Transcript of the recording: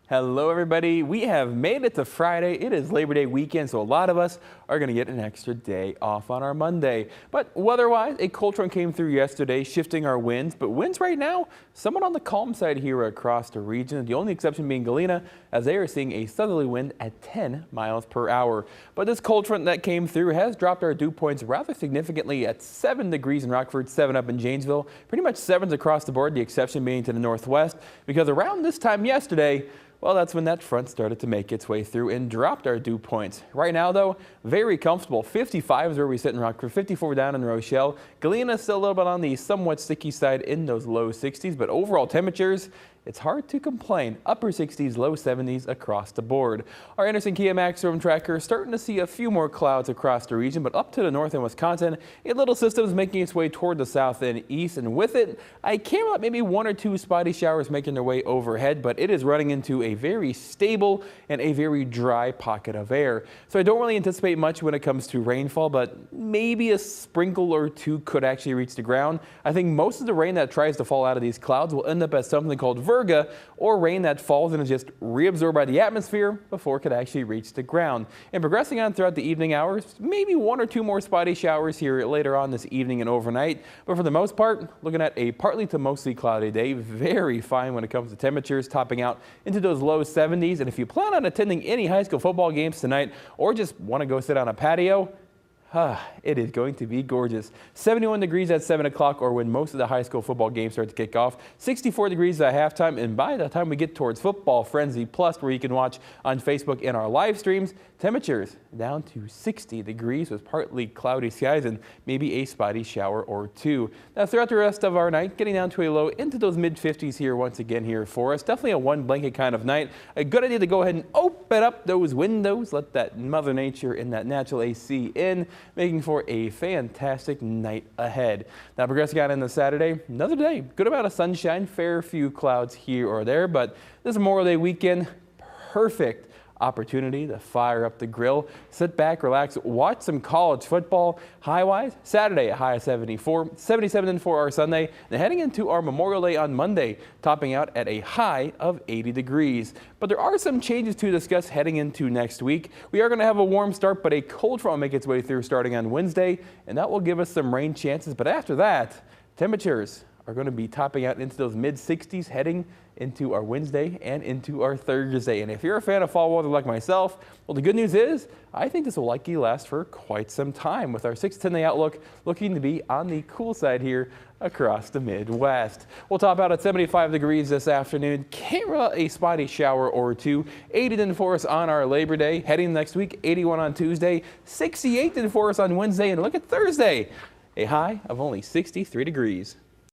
Hello everybody, we have made it to Friday. It is Labor Day weekend, so a lot of us are going to get an extra day off on our Monday. But weather-wise, a cold front came through yesterday, shifting our winds. But winds right now, somewhat on the calm side here across the region. The only exception being Galena, as they are seeing a southerly wind at 10 miles per hour. But this cold front that came through has dropped our dew points rather significantly at 7 degrees in Rockford, 7 up in Janesville. Pretty much 7s across the board, the exception being to the northwest, because around this time yesterday, well, that's when that front started to make its way through and dropped our dew points. Right now, though, very comfortable. 55 is where we sit in Rockford, 54 down in Rochelle. Galena still a little bit on the somewhat sticky side in those low 60s, but overall temperatures, it's hard to complain. Upper 60s, low 70s across the board. Our Anderson Kia Max storm tracker starting to see a few more clouds across the region, but up to the north in Wisconsin, a little system is making its way toward the south and east, and with it, I came out maybe 1 or 2 spotty showers making their way overhead, but it is running into a very stable and a very dry pocket of air. So I don't really anticipate much when it comes to rainfall, but maybe a sprinkle or 2 could actually reach the ground. I think most of the rain that tries to fall out of these clouds will end up as something called virga, or rain that falls and is just reabsorbed by the atmosphere before it could actually reach the ground. And progressing on throughout the evening hours, maybe 1 or 2 more spotty showers here later on this evening and overnight. But for the most part, looking at a partly to mostly cloudy day, very fine when it comes to temperatures, topping out into those low 70s. And if you plan on attending any high school football games tonight or just want to go sit on a patio, it is going to be gorgeous. 71 degrees at 7 o'clock, or when most of the high school football games start to kick off. 64 degrees at halftime, and by the time we get towards Football Frenzy Plus, where you can watch on Facebook in our live streams, temperatures down to 60 degrees with partly cloudy skies and maybe a spotty shower or 2. Now throughout the rest of our night, getting down to a low into those mid-50s here once again here for us. Definitely a one blanket kind of night. A good idea to go ahead and open up those windows, let that Mother Nature and that natural AC in, making for a fantastic night ahead. Now progressing on into Saturday, another day, good amount of sunshine, fair few clouds here or there, but this Memorial Day weekend, perfect opportunity to fire up the grill, sit back, relax, watch some college football. High-wise, Saturday a high of 74, 77 for our Sunday, and heading into our Memorial Day on Monday, topping out at a high of 80 degrees. But there are some changes to discuss heading into next week. We are going to have a warm start, but a cold front will make its way through starting on Wednesday, and that will give us some rain chances. But after that, temperatures are going to be topping out into those mid-60s heading into our Wednesday and into our Thursday. And if you're a fan of fall weather like myself, well, the good news is I think this will likely last for quite some time, with our 6 to 10 day outlook looking to be on the cool side here across the Midwest. We'll top out at 75 degrees this afternoon. Can't rule out a spotty shower or 2. 80 in for us on our Labor Day. Heading next week, 81 on Tuesday, 68 in for us on Wednesday, and look at Thursday, a high of only 63 degrees.